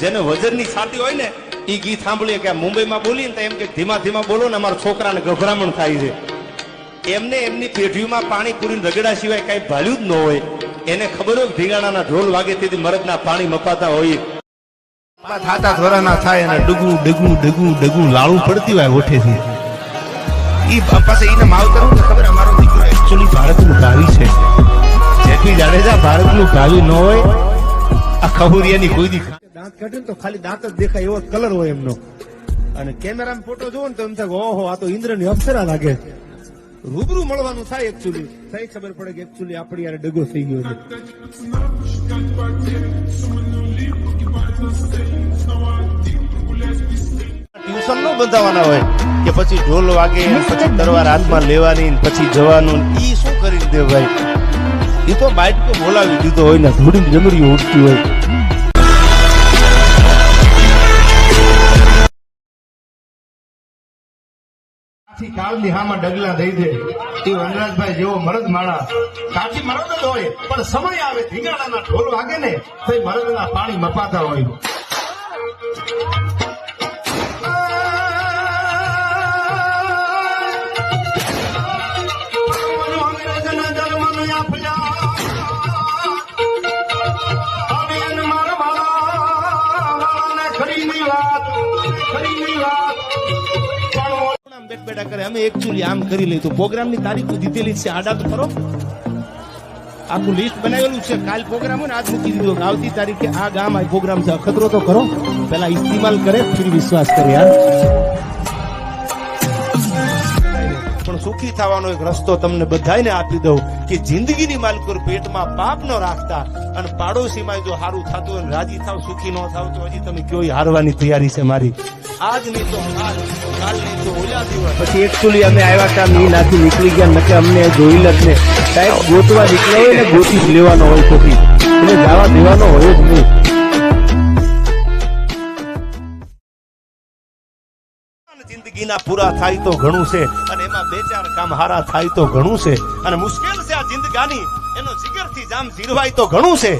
જેને વજનની છાતી હોય ને એ ગીત સાંભળીએ કે મુંબઈમાં બોલીએ ને એમ કે ધીમા ધીમા બોલો ને અમારા છોકરાને ગભરામણ થાય છે. એમને એમની પેઢીઓમાં પાણી પૂરીને રગડા સિવાય કઈ ભાળ્યું જ ન હોય. એને ખબર હોય ઢીંગાણાના ઢોલ વાગે તેથી મરદના પાણી મપાતા હોય. થાતા થોરાના થાય અને ડગું ડગું ડગું ડગું લાળું પડતી હોય ઓઠેથી. ઈ પાસે એને માવતર ખબર અમારો દીકરો એકચ્યુઅલી ભારતનું ભાવિ છે. જેથી જાડેજા ભારતનું ભાવિ ન હોય આ ખબુરિયાની કોઈ દી દાંત કાઢે તો ખાલી દાંત જ દેખાય એવો કલર હોય એમનો. અને કેમેરામાં ફોટો જોવો ને તો એમ થાય ઓહો આ તો ઇન્દ્રની અપ્સરા લાગે. રૂબરૂ મળવાનું થાય એકચ્યુઅલી થઈ ખબર પડે કે એકચ્યુઅલી આપણી યાર ડગો થઈ ગયો છે. ટ્યુશન નો બંધાવાના હોય કે પછી ઢોલ વાગે પછી તરવાર હાથમાં લેવાની પછી જવાનું ઈ શું કરી દે ભાઈ. એ તો બાઈક તો બોલાવી દીધો હોય ને થોડી જમરી ઉઠતી હોય. કાળની હામાં ડગલા દઈ દે એ વનરાજભાઈ જેવો મરદ માણા કાઠી મરદ જ હોય પણ સમય આવે ધીંગાણાના ઢોલ વાગે ને તો મરદના પાણી મપાતા હોય. અમે એકચ્યુઅલી આમ કરી લઈ તો પ્રોગ્રામની તારીખ દીધેલી છે. આડા તો ખરો આખું લિસ્ટ બનાવેલું છે. કાલ પ્રોગ્રામ હોય ને આજ મૂકી દીધો આવતી તારીખે આ ગામ આ પ્રોગ્રામ છે. અખતરો તો કરો પેલા ઇસ્તેમાલ કરે ફિર વિશ્વાસ કરે યાર. પણ સુખી થવાનો એક રસ્તો તમને બધાને આપી દઉં કે જિંદગીની માલકોર પેટમાં પાપ ન રાખતા અને પાડોશીમાં જો સારું થતું હોય રાજી થાવ સુખી ન થાવ તો હજી તમે કયો હારવાની તૈયારી છે મારી. આજ નહીં તો કાલ નહીં તો ઓલા દિવસ. પછી એકચ્યુઅલી અમે આવ્યા હતા મી નાથી નીકળી ગયા નકે અમને જોઈ જ ને સાહેબ ગોતવા નીકળ્યા હોય ને ગોતી જ લેવાનો હોય પછી એટલે જવા દેવાનો હોય જ નહીં. જિંદગીના પૂરા થાય તો ઘણું છે અને એમાં બે ચાર કામ હારા થાય તો ઘણું છે અને મુશ્કેલ છે આ જિંદગાની એનો જીગરથી જામ જીરવાય તો ઘણું છે.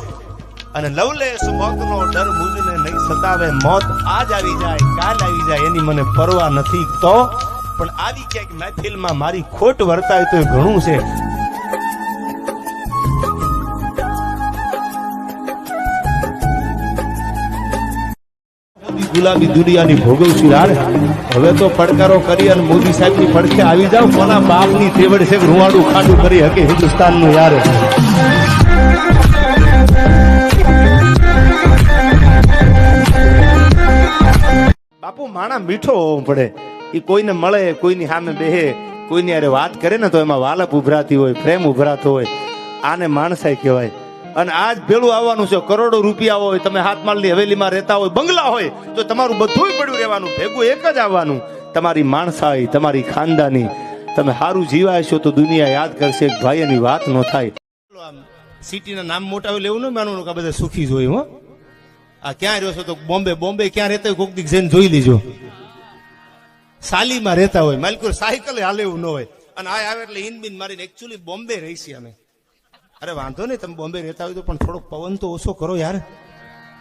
અને લવલેસ મોતનો ડર મુજને નહીં સતાવે. મોત આજ આવી જાય કાલ આવી જાય એની મને પરવા નથી તો પણ આવી ક્યાંક મહેફિલમાં મારી ખોટ વર્તાય તો ઘણું છે. ગુલાબી દુનિયાની ભોગવશું યાર. હવે તો પડકારો કરી અને મોદી સાહેબ ની પડખે આવી જાવ. કોના બાપ ની તેવડ છે રૂવાડું ખાડું કરી હકે હિન્દુસ્તાન નું યાર. બાપુ માણા મીઠો હોવો પડે. એ કોઈને મળે કોઈની સામે બેહે કોઈની યારે વાત કરે ને તો એમાં વાલપ ઉભરાતી હોય પ્રેમ ઉભરાતો હોય. આને માણસાઈ કહેવાય. અને આજ ભેળું આવવાનું છે. કરોડો રૂપિયા હોય તમે હાથમાલની હવેલીમાં રહેતા હોય બંગલા હોય તો તમારું બધું પડ્યું રહેવાનું ભેગું એક જ આવવાનું. તમારી માણસાઈ તમારી ખાનદાની તમે સારું જીવાય છો તો દુનિયા યાદ કરશે. ભાઈ એની વાત ન થાય. સિટીના નામ મોટા લેવું ન માનવાનું કે બધા સુખી જોયું. હો આ ક્યાં રહ્યો છો તો બોમ્બે. બોમ્બે ક્યાં રહેતા હોય કોક દીક જઈને જોઈ લીજો. સાલીમાં રહેતા હોય માલકુર સાયકલ હાલે એવું ન હોય અને આ આવે એટલે ઇન બિન મારીને એકચ્યુઅલી બોમ્બે રહી છીએ અમે. અરે વાંધો નહીં તમે બોમ્બે રહેતા હોય તો પણ થોડોક પવન તો ઓછો કરો યાર.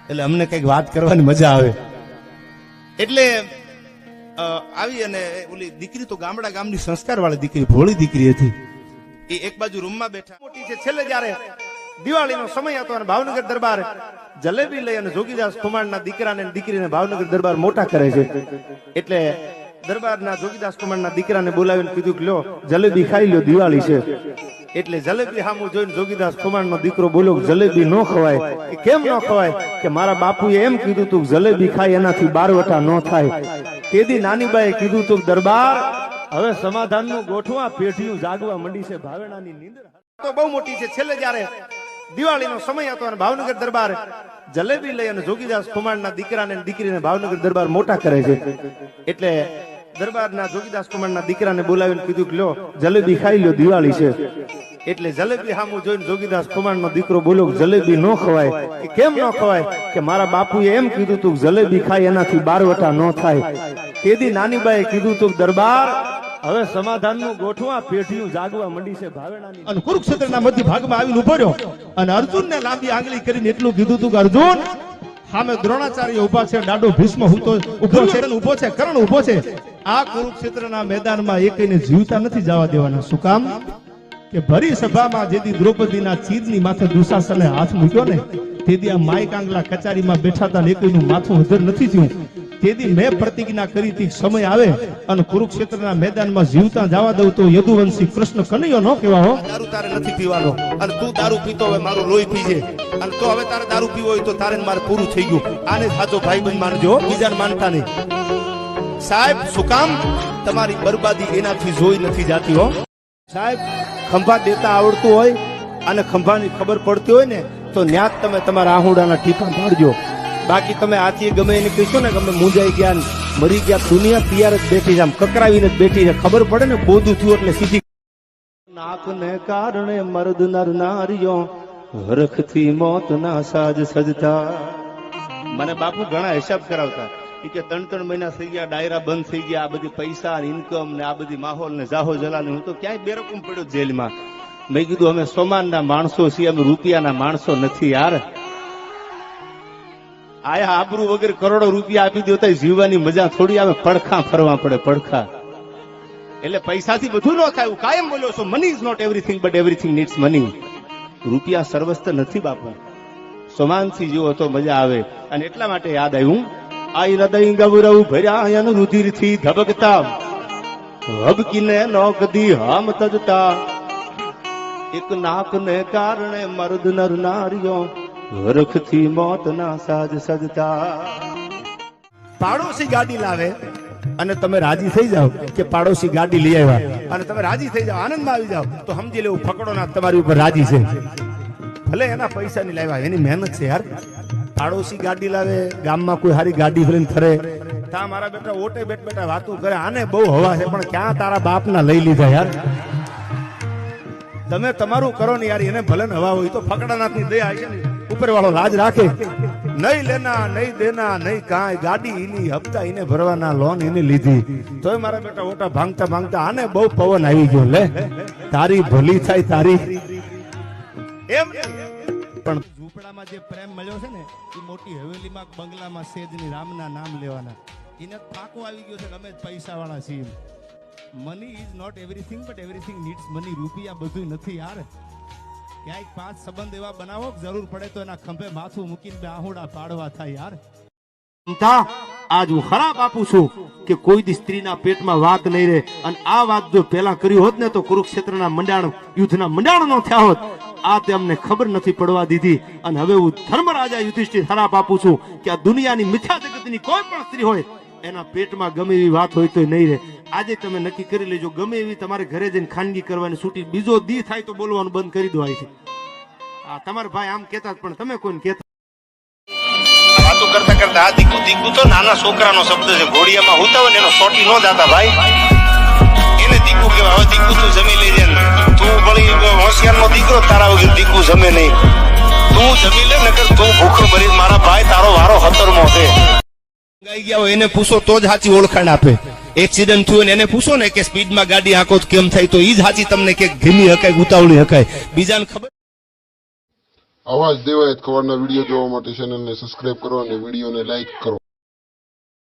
એટલે અમને કઈક વાત કરવાની મજા આવે. એટલે આવી અને ઓલી દીકરી તો ગામડા ગામની સંસ્કાર વાળી દીકરી ભોળી દીકરી હતી. એ એક બાજુ રૂમમાં બેઠા મોટી છે. છેલ્લે જયારે દિવાળીનો સમય હતો અને ભાવનગર દરબાર જલેબી લઈ અને જોગીદાસ કુમારના દીકરાને દીકરીને ભાવનગર દરબાર મોટા કરે છે. એટલે દરબારના જોગીદાસ કુમારના દીકરાને બોલાવીને કીધું કે લ્યો જલેબી ખાઈ લ્યો દિવાળી છે. એટલે જલેબી સામું જોઈને જોગીદાસ કુમારનો દીકરો બોલ્યો જલેબી ન ખવાય. કેમ ન ખવાય કે મારા બાપુએ એમ કીધું તું જલેબી ખાય એનાથી બારવટા ન થાય. તેદી નાનીબાએ કીધું તું દરબાર હવે સમાધાનનું ગોઠવા પેઢીયું જાગવા મંડી છે. ભાવેણાની નીંદર તો બહુ મોટી છે. છેલ્લે જયારે દિવાળીનો સમય હતો અને ભાવનગર દરબાર જલેબી લઈ અને જોગીદાસ કુમારના દીકરાને દીકરીને ભાવનગર દરબાર મોટા કરે છે. એટલે દરબારના જોગીદાસ કુમારના દીકરાને બોલાવીને કીધું કે લ્યો જલેબી ખાઈ લ્યો દિવાળી છે. એટલે જલેબી સામું જોઈને જોગીદાસ કુમારનો દીકરો બોલ્યો જલેબી ન ખવાય. કેમ ન ખવાય કે મારા બાપુએ એમ કીધું તું જલેબી ખાય એનાથી બારવટા ન થાય. તેદી નાનીબાએ કીધું તું દરબાર હવે સમાધાનનું ગોઠવા પેઢીયું જાગવા મંડી છે. ભાવેણાની અને કુરુક્ષેત્રના મધ્ય ભાગમાં આવીને ઉભો રહ્યો અને અર્જુનને લાંબી આંગળી કરીને એટલું કીધું તું કે અર્જુન સામે દ્રોણાચાર્ય ઉભા છે, દાડો ભીષ્મ ઉભો છે, ઉભો છે, કર્ણ ઉભો છે. આ કુરુક્ષેત્રના મેદાનમાં એકઈને જીવતા નથી જવા દેવાના. શું કામ? કે ભરી સભામાં જેથી દ્રૌપદીના ચીરની માથે દુશાસને હાથ મૂક્યો ને, તેથી આ માય કાંગલા કચારીમાં બેઠા હતા ને એકનું માથું અધર નથી થયું. તેથી મેં પ્રતિજ્ઞા કરી હતી સમય આવે અને કુરુક્ષેત્રના મેદાનમાં જીવતા જવા દઉં તો યદુવંશી કૃષ્ણ કનૈયો ન કહેવા હો. દારૂ તારે નથી પીવાનો અને તું દારૂ પીતો હોય મારું લોહી પીજે અને તો હવે તારે દારૂ પીવો હોય તો તારે ને મારે પૂરું થઈ ગયું. આને સાચો ભાઈબંધ માનજો, બીજાને માનતા નહીં. સાહેબ શું કામ? તમારી બરબાદી એનાથી જોઈ નથી જાતી હો. સાહેબ ખંભા દેતા આવડતું હોય અને ખંભાની ખબર પડતી હોય ને તો ન્યા જ તમે તમારા આહુડાના ટીપા પાડજો. બાકી તમે આથી ગમે એને કહીશો ને ગમે મૂંઝાઈ ગયા ને મરી ગયા, દુનિયા તૈયાર જ બેઠી છે, આમ કકરાવીને જ બેઠી છે. ખબર પડે ને બોધું થયું એટલે સીધી નાકને કારણે મર્દ નર નારીઓ હરખથી મોતના સાજ સજતા. મને બાપુ ઘણા હિસાબ કરાવતા કે 3 મહિના થઈ ગયા, ડાયરા બંધ થઈ ગયા, આ બધી પૈસા ઇન્કમ ને આ બધી માહોલ ને જાહો જલાને હું તો ક્યાંય બેરકમ પડ્યો જેલમાં. મેં કીધું અમે સોમાનના માણસો છીએ, અમે રૂપિયાના માણસો નથી યાર. આયા આબરૂ વગર કરોડો રૂપિયા આપી દેતા જીવવાની મજા થોડી આવે, પડખા ફરવા પડે પડખા. એટલે પૈસાથી બધું ન થાય. હું કાયમ બોલ્યો છું, money is not everything but everything needs money. રૂપિયા સર્વસ્થ નથી બાપુ. સોમાનથી જીવો તો મજા આવે. અને એટલા માટે યાદ આવ્યું, આ હૃદય ગૌરવ ભર્યા રુધિરથી ધબકતા હબકીને નો કદી હામ તજતા. એક નાકને કારણે મર્દ નર નારીઓ હરખથી મોતના સાજ સજતા. પાડોશી ગાડી લાવે અને તમે રાજી થઈ જાઓ કે પાડોશી ગાડી લઈ આવ્યા અને તમે રાજી થઈ જાઓ, આનંદમાં આવી જાઓ તો સમજી લેવું ફકડો ના તમારી ઉપર રાજી છે. ભલે એના પૈસા નહીં લાવ્યા, એની મહેનત છે યાર. પાડોશી ગાડી લાવે, ગામમાં કોઈ સારી ગાડી ભરીને ફરે, તા મારા બેટા ઓટે બેટા વાતું કરે, આને બહુ હવા છે પણ ક્યાં તારા બાપના લઈ લીધા યાર. તમે તમારું કરો ને યાર, એને ભલે હવા હોય તો ફકડાનાથની દયા છે ને ઉપર વાળો લાજ રાખે. નહીં લેના નહીં દેના નહીં કાંઈ, ગાડી એની, હપ્તા એને ભરવાના, લોન એને લીધી, તોય મારા બેટા ઓટા ભાંગતા ભાંગતા આને બહુ પવન આવી ગયો. લે તારી ભલી થાય તારી એમ. પણ ઝૂંપડામાં જે પ્રેમ મળ્યો છે ને એ મોટી હવેલીમાં બંગલામાં સેજની રામના નામ લેવાના, એને ફાંકો આવી ગયો છે કે અમે પૈસા વાળા છીએ. Money is not everything but everything needs money. રૂપિયા બધું નથી યાર. ક્યાંક 5 સંબંધ એવા બનાવો જરૂર પડે તો એના ખંભે માથું મૂકીને બે આહુડા પાડવા થાય યાર. આજ હું ખરાબ આપું છું કે કોઈ દી સ્ત્રીના પેટમાં વાત નહીં રહે. અને આ વાત જો પહેલા કરી હોત ને તો કુરુક્ષેત્રના મંડાણ યુદ્ધના મંડાણ નો થયા હોત. આ તેમને ખબર નથી પડવા દીધી. અને હવે હું ધર્મરાજા યુધિષ્ઠિર ખરાબ આપું છું કે આ દુનિયાની મિથ્યા જગતની કોઈ પણ સ્ત્રી હોય એના પેટમાં ગમે એવી વાત હોય તો નહીં રહે. આજે તમે નક્કી કરી લેજો, ગમે એવી તમારે ઘરે જઈને ખાનગી કરવાની છૂટી, બીજો દી થાય તો બોલવાનું બંધ કરી દો. અહીંથી તમારા ભાઈ આમ કહેતા પણ તમે કોઈને કહેતા વાતો કરતા કરતા આ દીકુ તો નાના છોકરાનો શબ્દ છે. ઘોડિયામાં હોતા હોય ને એનો સોટી ન જાતા ભાઈ, એને દીકુ કહેવાય. હવે દીકુ તું જમી લેજે, તું ભળી હોશિયારનો દીકરો, તારા વગર દીકુ જમે નહીં. તું જમી લે નકર તું ભૂખો ભરી. મારા ભાઈ તારો વારો 17મો છે. ગાઈ ગયા હોય એને પૂછો તો જ સાચી ઓળખાણ આપે. એક્સિડન્ટ થયું એને પૂછો ને કે સ્પીડમાં ગાડી હાંકો તો કેમ થાય, તો ઈ જ સાચી તમને કે ધીમી હકાય ઉતાવળી હકાય. બીજાને ખબર. આવા જ દેવાયત ખબરના વિડીયો જોવા માટે ચેનલને સબસ્ક્રાઇબ કરો અને વિડીયોને લાઈક કરો.